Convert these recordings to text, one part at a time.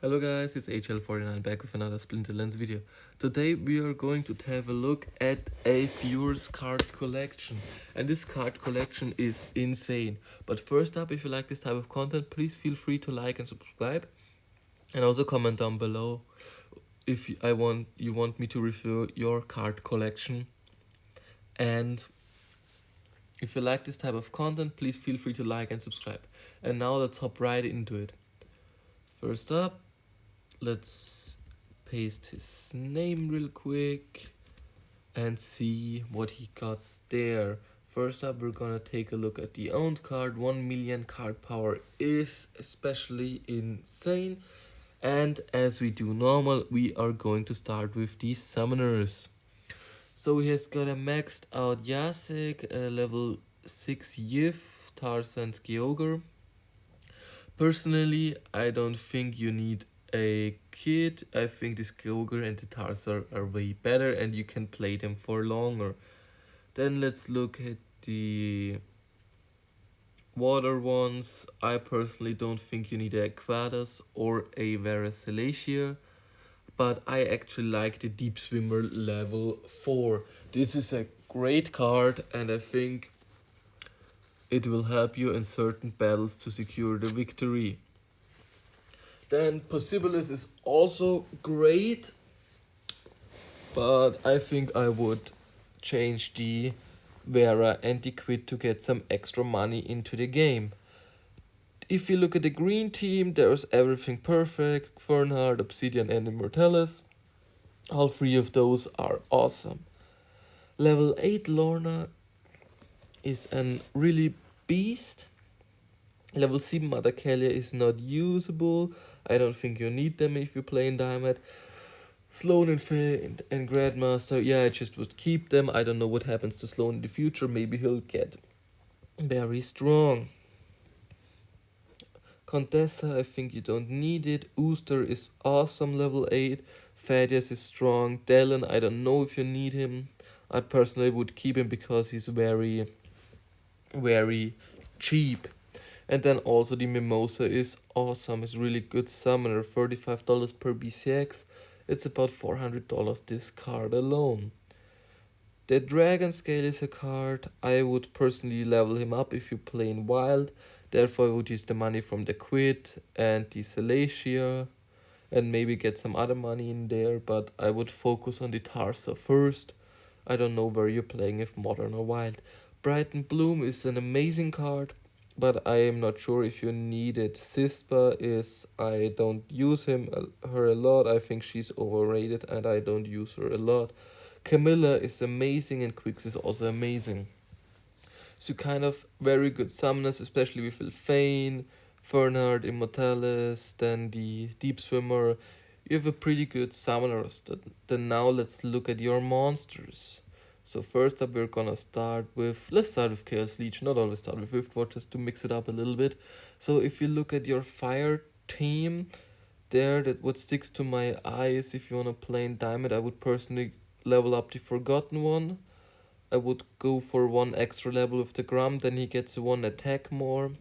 Hello guys, it's Ign Hl04 back with another Splinterlands video. Today we are going to have a look at a viewer's card collection. And this card collection is insane. But first up, if you like this type of content, please feel free to like and subscribe. And also comment down below if you want me to review your card collection. And if you like this type of content, please feel free to like and subscribe. And now let's hop right into it. First up, let's paste his name real quick and see what he got there. First up, we're gonna take a look at the owned card. 1 million card power is especially insane. And as we do normal, we are going to start with the summoners. So he has got a maxed out Yasek, a level 6 Yif, Tarzan's Kyogre. Personally, I don't think you need a kid. I think this Kyogre and the Tarzan are way better and you can play them for longer. Then let's look at the water ones. I personally don't think you need a Quadas or a Veracelacia, but I actually like the Deep Swimmer level 4. This is a great card and I think it will help you in certain battles to secure the victory. Then Possibilis is also great, but I think I would change the Vera and the Quid to get some extra money into the game. If you look at the green team, there's everything perfect. Fernhard, Obsidian and Immortalis. All three of those are awesome. Level 8 Lorna is a really beast. Level 7 Mother Kalia is not usable. I don't think you need them if you play in Diamond. Sloan and Faye and Grandmaster, yeah, I just would keep them. I don't know what happens to Sloan in the future. Maybe he'll get very strong. Contessa, I think you don't need it. Ooster is awesome, level 8. Thaddeus is strong. Dallin, I don't know if you need him. I personally would keep him because he's very, very cheap. And then also the Mimosa is awesome. It's really good summoner. $35 per BCX. It's about $400 this card alone. The Dragon Scale is a card. I would personally level him up if you play in Wild. Therefore I would use the money from the Quid and the Salacia and maybe get some other money in there, but I would focus on the Tarsa first. I don't know where you're playing, if Modern or Wild. Brighton Bloom is an amazing card, but I am not sure if you need it. Sispa is, I don't use her a lot. I think she's overrated and I don't use her a lot. Camilla is amazing and Quix is also amazing. So kind of very good summoners, especially with Elfane, Fernhard, Immortalis, then the Deep Swimmer. You have a pretty good summoners. Then now let's look at your monsters. So first up we're gonna start with, let's start with Chaos Leech, not always start with Riftward, just to mix it up a little bit. So if you look at your fire team, there that what sticks to my eye is if you wanna play in Diamond, I would personally level up the Forgotten One. I would go for one extra level with the Grum, then he gets one attack more,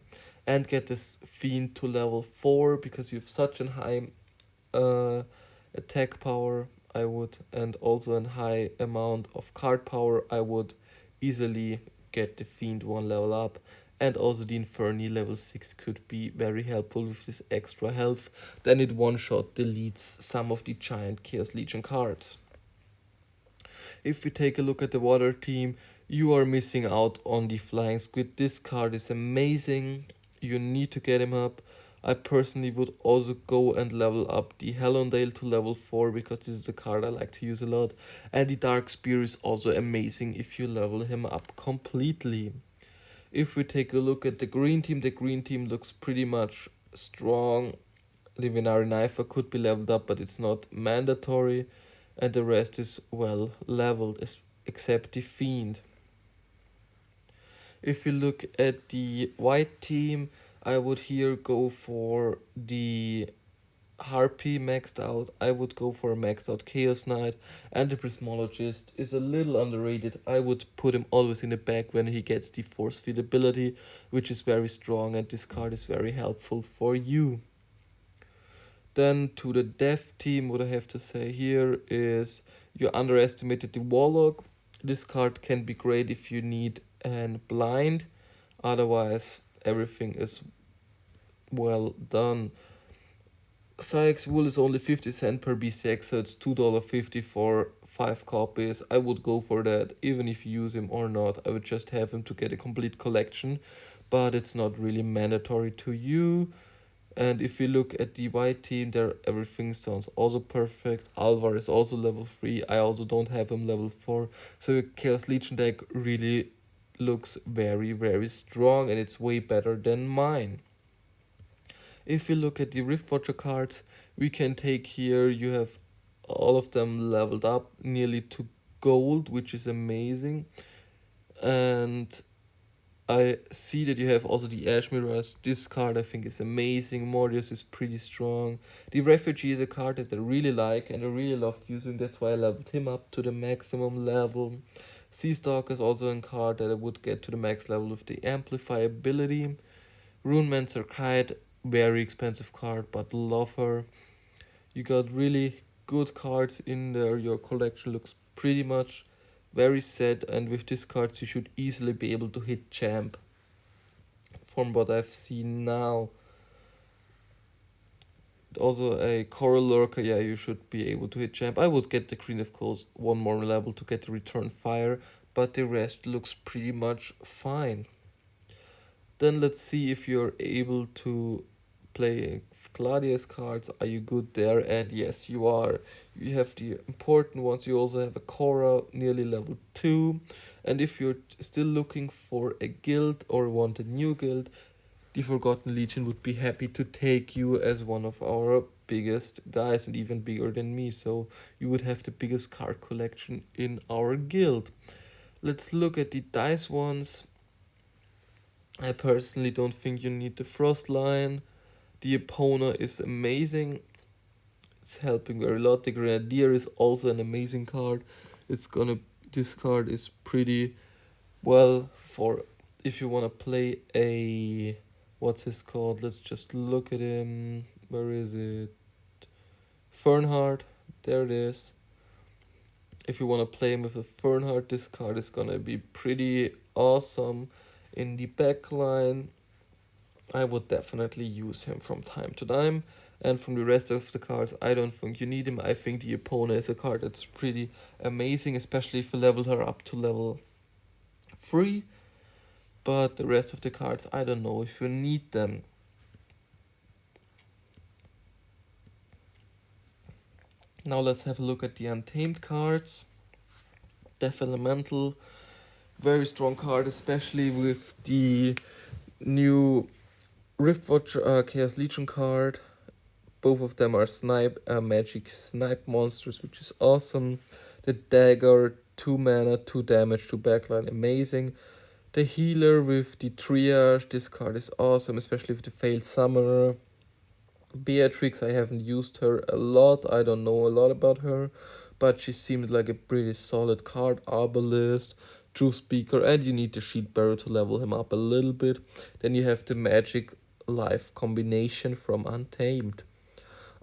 and get this Fiend to level 4 because you have such a high attack power. I would, and also a high amount of card power. I would easily get the Fiend one level up. And also the Inferni level 6 could be very helpful with this extra health. Then it one shot deletes some of the giant Chaos Legion cards. If we take a look at the water team, you are missing out on the Flying Squid. This card is amazing. You need to get him up. I personally would also go and level up the Helondale to level 4 because this is a card I like to use a lot. And the Dark Spear is also amazing if you level him up completely. If we take a look at the green team looks pretty much strong. Divinary Knifer could be leveled up, but it's not mandatory. And the rest is well leveled, except the Fiend. If you look at the white team, I would here go for the Harpy maxed out. I would go for a maxed out Chaos Knight, and the Prismologist is a little underrated. I would put him always in the back when he gets the Force Feed ability, which is very strong, and this card is very helpful for you. Then to the dev team, what I have to say here is you underestimated the Warlock. This card can be great if you need an blind, otherwise everything is well done. Sykes wool is only 50 cents per BCX, so it's $2.50 for 5 copies. I would go for that, even if you use him or not. I would just have him to get a complete collection, but it's not really mandatory to you. And if you look at the white team, there everything sounds also perfect. Alvar is also level 3. I also don't have him level 4. So the Chaos Legion deck really looks very, very strong, and it's way better than mine. If you look at the Rift Watcher cards, we can take here, you have all of them leveled up nearly to gold, which is amazing. And I see that you have also the Ash Mirrors. This card I think is amazing. Mordius is pretty strong. The Refugee is a card that I really like and I really loved using. That's why I leveled him up to the maximum level. Sea Stalker is also a card that I would get to the max level with the Amplify ability. Runemancer Kite, very expensive card, but love her. You got really good cards in there. Your collection looks pretty much very set, and with these cards you should easily be able to hit champ from what I've seen now. Also a Coral Lurker, yeah, you should be able to hit champ. I would get the Queen of Coals one more level to get the Return Fire, but the rest looks pretty much fine. Then let's see if you're able to play Gladius cards. Are you good there? And yes, you are. You have the important ones. You also have a Korra, nearly level 2. And if you're still looking for a guild or want a new guild, the Forgotten Legion would be happy to take you as one of our biggest guys and even bigger than me. So you would have the biggest card collection in our guild. Let's look at the dice ones. I personally don't think you need the Frost line. The Epona is amazing. It's helping very lot. The Grenadier is also an amazing card. This card is pretty well for if you wanna play a what's his called? Let's just look at him. Where is it? Fernhard. There it is. If you wanna play him with a Fernhard, this card is gonna be pretty awesome. In the backline, I would definitely use him from time to time. And from the rest of the cards, I don't think you need him. I think the Epona is a card that's pretty amazing, especially if you level her up to level 3. But the rest of the cards, I don't know if you need them. Now let's have a look at the Untamed cards. Death Elemental, very strong card, especially with the new Riftwatch Chaos Legion card. Both of them are magic snipe monsters, which is awesome. The Dagger, 2 mana, 2 damage, 2 backline, amazing. The Healer with the Triage, this card is awesome, especially with the Failed Summoner. Beatrix, I haven't used her a lot, I don't know a lot about her, but she seemed like a pretty solid card. Arbalist, Truth Speaker, and you need the Shield Bearer to level him up a little bit. Then you have the Magic Life combination from Untamed.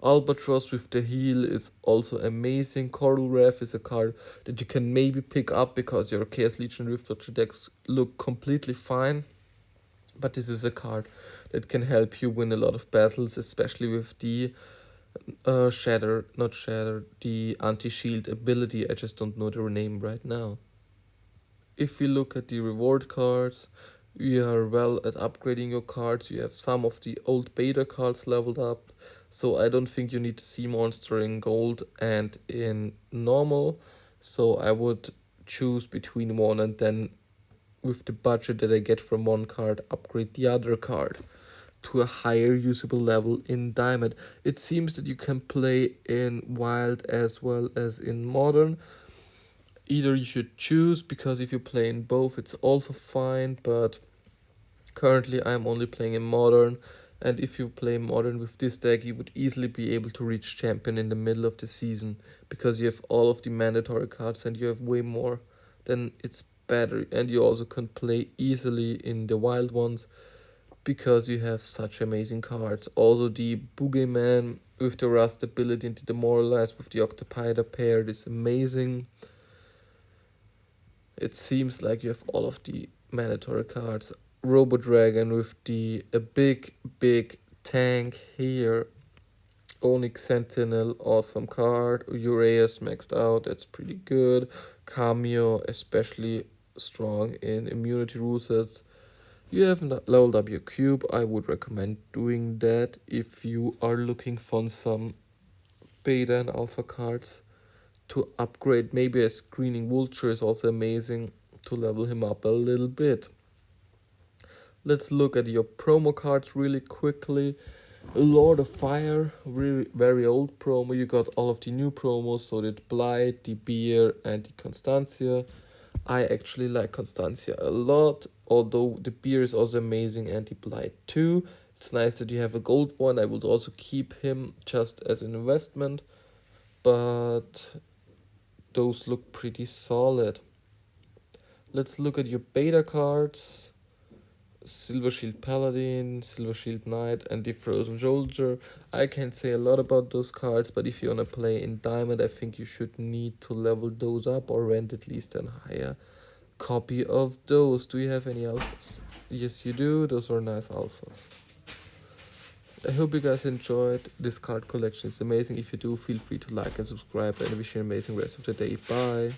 Albatross with the heal is also amazing. Coral Reef is a card that you can maybe pick up because your Chaos Legion Riftwatcher decks look completely fine. But this is a card that can help you win a lot of battles, especially with the the anti-shield ability. I just don't know the name right now. If we look at the reward cards, we are well at upgrading your cards. You have some of the old beta cards leveled up, so I don't think you need to see monster in gold and in normal. So I would choose between one and then with the budget that I get from one card, upgrade the other card to a higher usable level in Diamond. It seems that you can play in Wild as well as in Modern. Either you should choose, because if you play in both it's also fine, but currently I'm only playing in Modern, and if you play Modern with this deck you would easily be able to reach Champion in the middle of the season, because you have all of the mandatory cards and you have way more, then it's better, and you also can play easily in the Wild ones, because you have such amazing cards. Also, the Boogeyman with the Rust ability and the Demoralize with the Octopider paired is amazing. It seems like you have all of the mandatory cards. Robo Dragon with the a big tank here. Onyx Sentinel, awesome card. Uraeus maxed out, that's pretty good. Cameo, especially strong in immunity rule sets. You haven't leveled up your cube. I would recommend doing that if you are looking for some beta and alpha cards to upgrade. Maybe a Screening Vulture is also amazing to level him up a little bit. Let's look at your promo cards really quickly. Lord of Fire, really very old promo. You got all of the new promos, so the Blight, the Beer, and the Constancia. I actually like Constancia a lot, although the Beer is also amazing and the Blight too. It's nice that you have a gold one. I would also keep him just as an investment, but those look pretty solid. Let's look at your beta cards. Silver Shield Paladin, Silver Shield Knight, and the Frozen Soldier. I can't say a lot about those cards, but if you wanna play in Diamond, I think you should need to level those up or rent at least a higher copy of those. Do you have any alphas? Yes, you do. Those are nice alphas. I hope you guys enjoyed. This card collection is amazing. If you do, feel free to like and subscribe, and I wish you an amazing rest of the day. Bye.